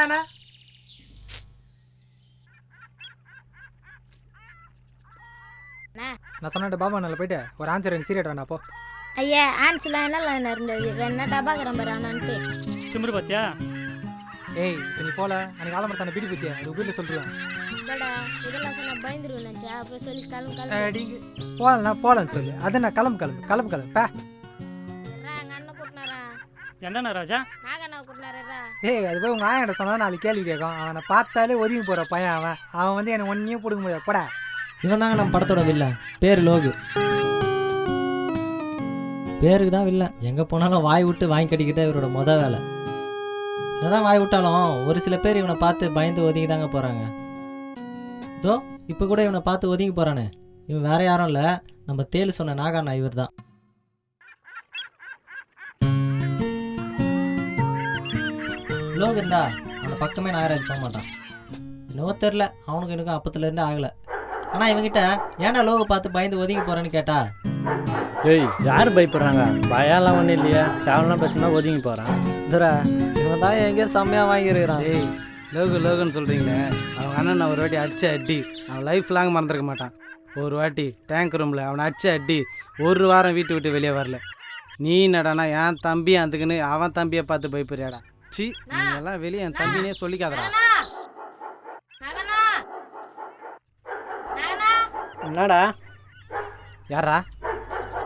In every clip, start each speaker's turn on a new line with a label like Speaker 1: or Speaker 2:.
Speaker 1: போடாண்ணா. நான் சொன்ன பாபா நல்ல போயிட்டு ஒரு ஆன்சர் 2 சீரியட் வேணா போ.
Speaker 2: ஐயா ஆன்சர்லாம் என்ன இருந்தது வேணா டபாக்கிறேன் பாரு அண்ணான்ட்டு
Speaker 3: திமிரு பாத்தியா?
Speaker 1: ஏய் நீ போல அன்னைக்கு ஆலமரத்தான பீடி போச்சு அது வீட்டில் சொல்லிடுவேன்.
Speaker 2: இல்லடா இதெல்லாம் சொன்னா பயந்துருவேன் நினச்சா அப்போ சொல்லி கிளம்பு
Speaker 1: போலன்னு சொல்லு. அது நான் கிளம்பு பே.
Speaker 2: எங்கள் அண்ணன் கூட்டினாரா?
Speaker 3: என்னண்ணா ராஜா?
Speaker 2: நாகண்ணா கூட்டினாரா?
Speaker 1: ஏய் அது போய் உங்கள் ஆயன்கிட்ட சொன்னா 4 கேள்வி கேட்கும். அவனை பார்த்தாலே ஒதுங்கி போகிற பையன் அவன் வந்து என்னை ஒன்றையும் பிடிக்க முடியாது போடா.
Speaker 4: இவன் தாங்க நம்ம படத்தோட வில்லன். பேர் லோகு. பேருக்கு தான் வில்லன். எங்கே போனாலும் வாய் விட்டு வாங்கி கட்டிக்கிட்டே இவரோட வேலை. என்னதான் வாய் விட்டாலும் ஒரு சில பேர் இவனை பார்த்து பயந்து ஒதுங்கி தாங்க போகிறாங்க. இதோ இப்போ கூட இவனை பார்த்து ஒதுங்கி போகிறானே, இவன் வேற யாரும் இல்லை, நம்ம தேல் சொன்ன நாகாண்ணா இவர் தான். லோகு இருந்தா அந்த பக்கமே நாகராஜ் போக மாட்டான். என்னவோ தெரில, அவனுக்கு எனக்கும் அப்பத்துலேருந்து ஆகலை. ஆனால் இவங்கிட்ட ஏன்னா லோகு பார்த்து பயந்து ஒதுங்கி போகிறேன்னு கேட்டா,
Speaker 5: ஏய் யார் பயப்படுறாங்க? பயம்லாம் ஒன்றும் இல்லையா, தேவலாம் பிரச்சனை ஒதுங்கி போகிறான்.
Speaker 4: இதுரா இவன் தான் எங்கேயோ செம்மையாக வாங்கியிருக்கிறான்.
Speaker 5: ஏய் லோகுன்னு சொல்கிறீங்களே, அவங்க அண்ணன் ஒரு வாட்டி அடிச்சு அடி அவன் லைஃப் லாங் மறந்துருக்க மாட்டான். ஒரு வாட்டி டேங்க் ரூமில் அவனை அடிச்சு அடி 1 வாரம் வீட்டு விட்டு வெளியே வரல. நீ நடனா என் தம்பி அதுக்குன்னு அவன் தம்பியை பார்த்து பயப்படுறியாடா? சி நீ எல்லாம் வெளியே என் தம்பினே சொல்லிக்காதடா. என்னடா? யாரா?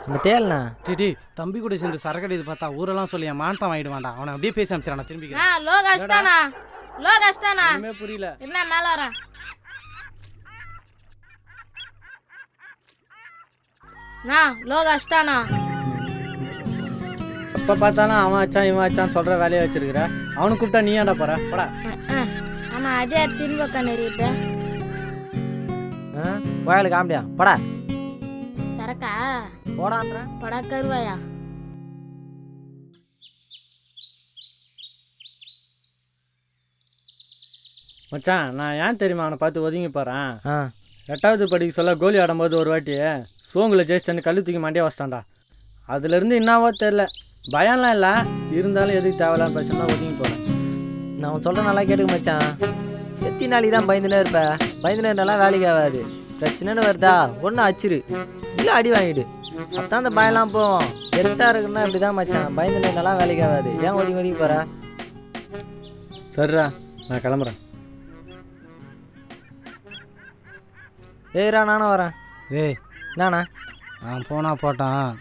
Speaker 4: நம்ம தேல்ண்ணா.
Speaker 5: டிடி தம்பி கூட சேர்ந்து சரக்கடி இது பார்த்தா ஊரெல்லாம் சொல்லி என் மானத்தான் வாங்கிடுவான்டா. அவனை அப்படியே பேசி அனுப்பிச்சிடா திரும்பிக்கிறேன்.
Speaker 2: லோகாஷ்டானா
Speaker 5: புரியல
Speaker 2: என்ன மேல வரேன். லோகாஷ்டானா
Speaker 5: எப்போ பார்த்தாலும் அவன் ஆச்சான் இவன் ஆச்சான்னு சொல்கிற வேலையை வச்சிருக்கிற. அவனுக்கு கூப்பிட்டா நீ ஏன்டா போற? போடா.
Speaker 2: ஆமா அதே திரும்ப நெறிட்டு
Speaker 4: கோயிலுக்கு காமிடியா படா.
Speaker 2: சரக்கா
Speaker 4: போடான்ற
Speaker 2: படா கருவாயா.
Speaker 5: மச்சான் நான் ஏன் தெரியுமா அவனை பார்த்து ஒதுங்கி போகிறேன்? 8வது படிக்க சொல்ல கோலி ஆடும்போது ஒரு வாட்டி சோங்கில் ஜெயிச்சிட்டு கல்லு தூக்கி மாண்டியே வச்சிட்டான்டா. அதுலேருந்து என்னவோ தெரில, பயம்லாம் இல்லை, இருந்தாலும் எதுக்கு தேவையில்லாம பிரச்சனை ஒதுங்கி போகிறேன்.
Speaker 4: நான் சொல்கிற நல்லா கேட்டுக்க மச்சான். எத்தனை நாளைக்கு தான் பயந்துனே இருப்பேன்? பயந்துனே இருந்தாலும் வேலைக்கு ஆகாது. பிரச்சனைன்னு வருதா ஒன்று அச்சிரு இல்லை அடி வாங்கிடு, அப்பதான் அந்த பயம்லாம் போவோம். எத்தா இருக்குன்னா இப்படி தான் மச்சான். பயந்துனே இருந்தாலும் வேலைக்கு ஆகாது. ஏன் ஒதுங்கி போகிற?
Speaker 5: சரிடா நான் கிளம்புறேன்.
Speaker 4: ஏய்ரா நானும் வரேன்.
Speaker 5: ஏய்
Speaker 4: என்னண்ணா?
Speaker 5: நான் போனால் போட்டான்,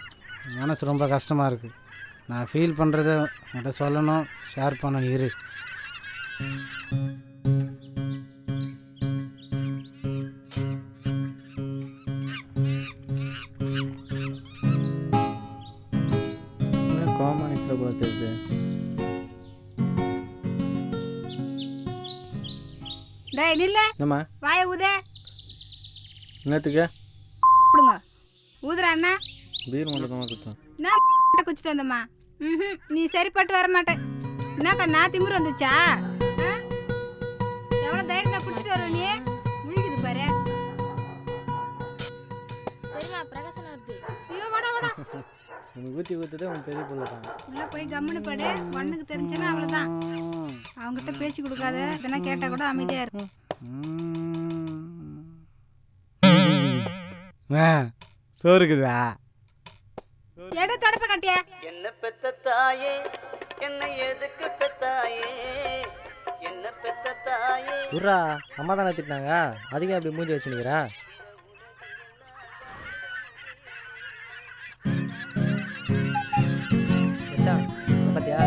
Speaker 5: மனசு ரொம்ப கஷ்டமாக இருக்குது. நான் ஃபீல் பண்ணுறத உன்கிட்ட சொல்லணும், ஷேர் பண்ணணும். இரு. கோமானிக்கிற போல தெரியுது.
Speaker 6: டேய் நில்ல.
Speaker 5: என்னம்மா?
Speaker 6: வாய ஊதே.
Speaker 5: என்னத்துக்கு?
Speaker 6: கொடுங்க ஊதுறா அண்ணா.
Speaker 5: பீர் மட்டும் தான் கொடுத்தேன்.
Speaker 6: நான் குச்சிட்டு வந்தம்மா. நீ சரிப்பட்டு வர மாட்டேன். என்னக்கா நான் திமிரு வந்துச்சா? எவ்வளோ தைரியம் தான் குடிச்சிட்டு வர நீ? முழுகுது பாரு.
Speaker 2: பிரகாசனா இருக்கு.
Speaker 6: ஐயோ வாடா வாடா.
Speaker 5: உனக்கு ஊற்றி ஊற்றுதே உன் பெரிய பிள்ளை தான்.
Speaker 6: உள்ள போய் கம்முன்னு படு. ஒண்ணுக்கு தெரிஞ்சுன்னா அவ்வளோதான். அவங்ககிட்ட பேச்சு கொடுக்காத. இதெல்லாம் கேட்டால் கூட அமைதியாக இருக்கும்.
Speaker 5: சோறுக்குதா?
Speaker 6: எடு தொடப்ப கட்டியா.
Speaker 7: என்ன பெத்த தாயே என்னை எதுக்கு பெத்தாயே, என்ன பெத்த தாயே.
Speaker 4: உர்ரா அம்மா தானே திட்டினாங்க, அதுக்கு அப்படி மூஞ்சி வச்சுருக்கிறா. மச்சான் பார்த்தியா?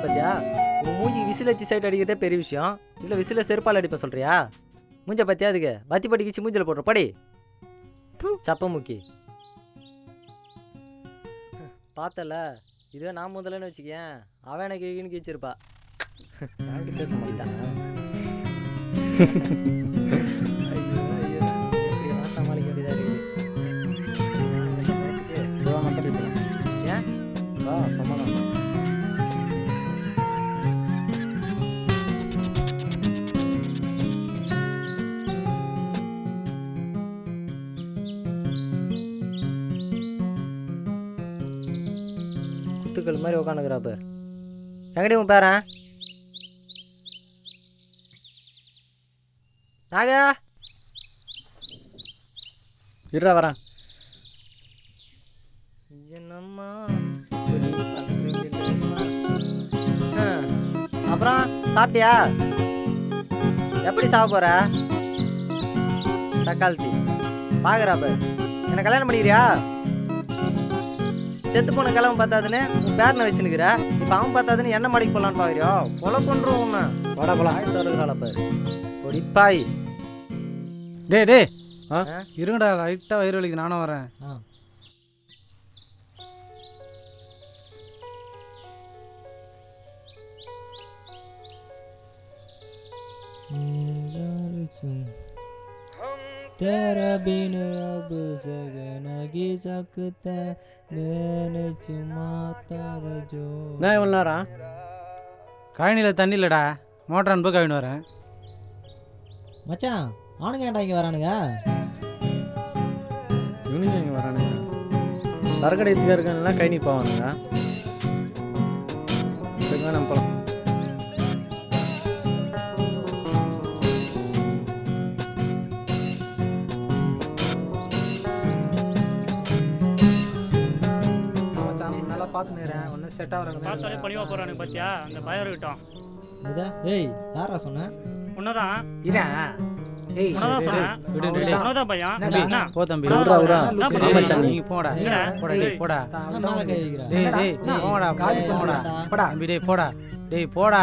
Speaker 4: பார்த்தியா உன் மூஞ்சிக்கு விசில் வச்சு சைட் அடிக்கிறதே பெரிய விஷயம். இதில் விசில செருப்பால் அடிப்பேன் சொல்கிறியா? மூஞ்ச பார்த்தியா? அதுக்கு வத்தி படிக்கிச்சு மூஞ்சில் போடுற படி சப்ப முக்கி. பார்த்தல இதுவே நான் முதல்லன்னு வச்சுக்கேன், அவன் எனக்கு இழுன்னு கீச்சிருப்பா. யாருக்கு பேச மாட்டான். சமாளிக்க வேண்டியதாக இருக்குது. ஏன் வா சமாளம். குத்துக்கள் மாதிரி உட்காந்துக்கிறாப்ப. எங்கடி உன் பேரன்? நாகா இருடா வரேன். என்னம்மா அப்புறம் சாப்பிட்டியா? எப்படி சாப்பிட போற? சக்காலத்தி பார்க்குறாப்ப என்னை கல்யாணம் பண்ணிக்கிறியா? செத்து போன கிழமை பார்த்தாதுன்னு உன் பேரனை வச்சுனுக்குற. இப்போ அவன் பார்த்தாதுன்னு என்ன மாடிக்கு போகலான்னு பார்க்குறியோ? கொலை பண்ணுறோம் உன்னை. வட போலாம் தருகிறாள் பாரு பொடிப்பாய்.
Speaker 5: டே
Speaker 4: ஆ
Speaker 5: இருங்கடா, லைட்டாக வயிறு வலிக்கு நானும் வரேன்.
Speaker 4: ஆ तेरा बिन अब सगन की सकता मैंने चुमा तारा जो. நான் இவ்வளோ நேரம்
Speaker 5: கழனியில் தண்ணி இல்லைடா, மோட்டர் அனுப்ப கழனி வரேன்.
Speaker 4: மச்சான் அவனுங்க ஏன்டா இங்கே வரானுங்க?
Speaker 8: இவனுங்க இங்கே வரானுங்க. சரக்கடையத்துக்கு இருக்கானுலாம் கழனி போவானுங்க. சரிங்க நம்ம போகலாம்.
Speaker 1: நல்லா பார்த்துக்கிறேன், ஒன்றும் செட் ஆகுறாங்க.
Speaker 3: பார்த்தாலே பழிவா போகிறானுங்க பார்த்தியா? அந்த பயம் இருக்கட்டும்.
Speaker 4: இதா ஏய் யாரா சொன்ன?
Speaker 3: உன்னதான்
Speaker 1: இரேன். ஏய்
Speaker 3: உன்னதான் சொன்னேன்.
Speaker 5: விடு, விடு.
Speaker 3: உன்னதான் பையன்.
Speaker 1: என்னடா?
Speaker 3: என்ன?
Speaker 5: போ தம்பி.
Speaker 3: விட்றா, விட்றா.
Speaker 5: நீங்க
Speaker 3: டேய்,
Speaker 5: மச்சான், நீங்க போடா. போடா டேய், போடா.
Speaker 4: மேலே கை வைக்கிறா.
Speaker 5: டேய் போடா,
Speaker 1: காலி
Speaker 5: போடா.
Speaker 1: போடா.
Speaker 5: தம்பி டேய் போடா. டேய் போடா.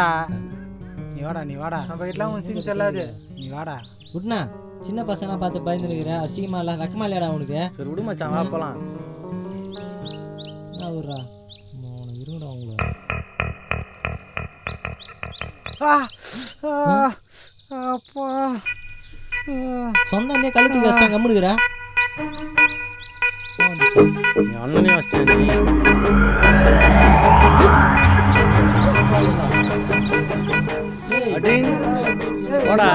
Speaker 5: நீ வாடா.
Speaker 1: நம்ம வீட்டில் உன் சீன் செல்லாது.
Speaker 5: நீ வாடா.
Speaker 4: விட்னா சின்ன பசங்க பார்த்து பயந்துருக்கிற. அசிங்கமா இல்லை வெக்கமா இல்லையாடா உனக்கு?
Speaker 8: சரி விடு மச்சான், வா போகலாம்.
Speaker 4: என்ன விட்றா இருங்கடா உங்களை.
Speaker 5: அப்பா
Speaker 4: சொந்த கழுத்து கஷ்டம் கம்முனுக்குற.
Speaker 8: நீ அண்ணனே வச்சேன். போடா.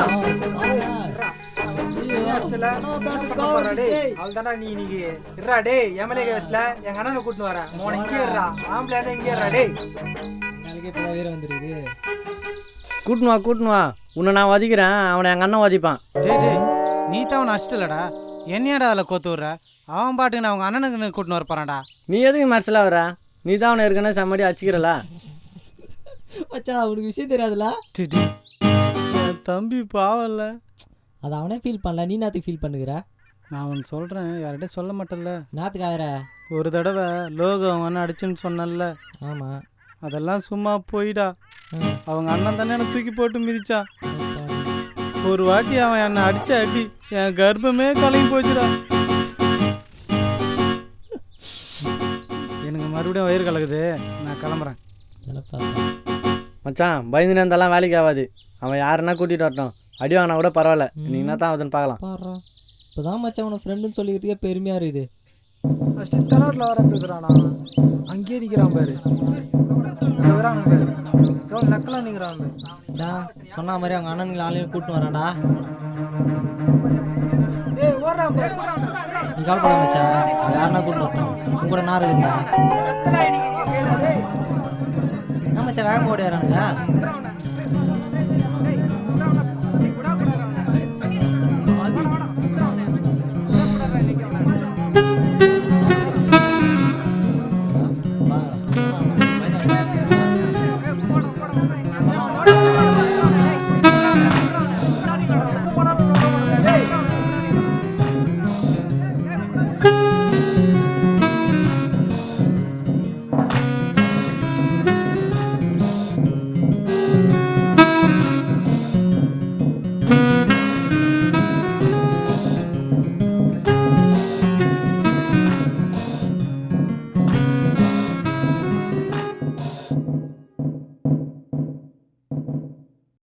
Speaker 1: அவள்தான்டா நீ இன்னைக்கு இருடா. டேய் எம்எல்ஏ கேஸ்ல எங்க அண்ணனை கூட்டின்னு வரேன். உன இங்கே இருடா, ஆம்பளை இங்கே இருடா. டேய்
Speaker 4: நாளைக்கே இப்போ வீர வந்துருக்குது.
Speaker 8: கூட்டுன்னு வா. உன்னை நான் வதிக்கிறேன், அவனை எங்கள் அண்ணன் வதிப்பான்.
Speaker 5: டேய் நீ தான் அவனை அடிச்சிட்டலடா, என்னையாடா அதில் கோத்து விட்ற? அவன் பாட்டுக்கு நான் அவங்க அண்ணனுக்கு கூட்டின்னு வரப்பாறான்டா.
Speaker 8: நீ எதுக்கு மரசலாக வர? நீ தான் அவனை ஏற்கனவே செம்மடி அடிச்சிக்கிறல.
Speaker 4: மச்சா அவனுக்கு விஷயம் தெரியாதுல்ல.
Speaker 5: என் தம்பி பாவம்ல.
Speaker 4: அது அவனே ஃபீல் பண்ணல, நீ நாத்துக்கு ஃபீல் பண்ணுகிற?
Speaker 5: நான் அவன் சொல்கிறேன், யார்கிட்ட சொல்ல மாட்டேன்ல.
Speaker 4: நாத்துக்காகிற.
Speaker 5: ஒரு தடவை லோகு அவங்க அண்ணன் அடிச்சுன்னு சொன்னல,
Speaker 4: ஆமாம்
Speaker 5: அதெல்லாம் சும்மா போயிடா. அவங்க அண்ணன் தானே எனக்கு தூக்கி போட்டு மிதிச்சான். ஒரு வாட்டி அவன் என்னை அடிச்ச அடி என் கர்ப்பமே கலங்கி போச்சுடா. எனக்கு மறுபடியும் வயிறு கலக்குது, நான் கிளம்புறேன்.
Speaker 8: மச்சான் பயந்துன்னு இருந்தாலும் வேலைக்கு ஆகாது. அவன் யாருன்னா கூட்டிகிட்டு வரட்டும், அடி வாங்கினா கூட பரவாயில்ல. நீ என்ன தான் ஆகுதுன்னு பார்க்கலாம்.
Speaker 4: பாடுறா இப்போதான் மச்சான் உன ஃப்ரெண்டுன்னு சொல்லிக்கிறதுக்கே பெருமையாக இருக்குது.
Speaker 1: ஃபஸ்ட்டு தலைவரில் வர பேசுகிறானா, அங்கேயே நிற்கிறான் பாரு. வரான் பாரு, எவ்வளோ நக்கலாக நிற்கிறான் பாரு.
Speaker 4: சொன்ன மாதிரி அவங்க அண்ணனுங்களை ஆளையும் கூட்டின்னு வரான்டா.
Speaker 1: ஏய் ஓடுறான் பாரு.
Speaker 4: நீ கவலைப்பட மச்சான், யாருன்னா கூட்டின்னு வரட்டும். உங்க கூட நான் இருக்குண்ணா. என்ன மச்சான் வேகம் ஓடிறானுங்க?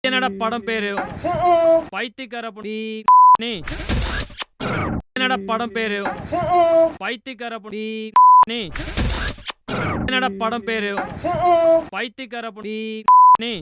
Speaker 9: என்னடா படம் பேரு பைத்தியக்கார நீ? என்னடா படம் பேரு பைத்தியக்கார நீ? என்னடா படம் பேரு பைத்தியக்கார நீ?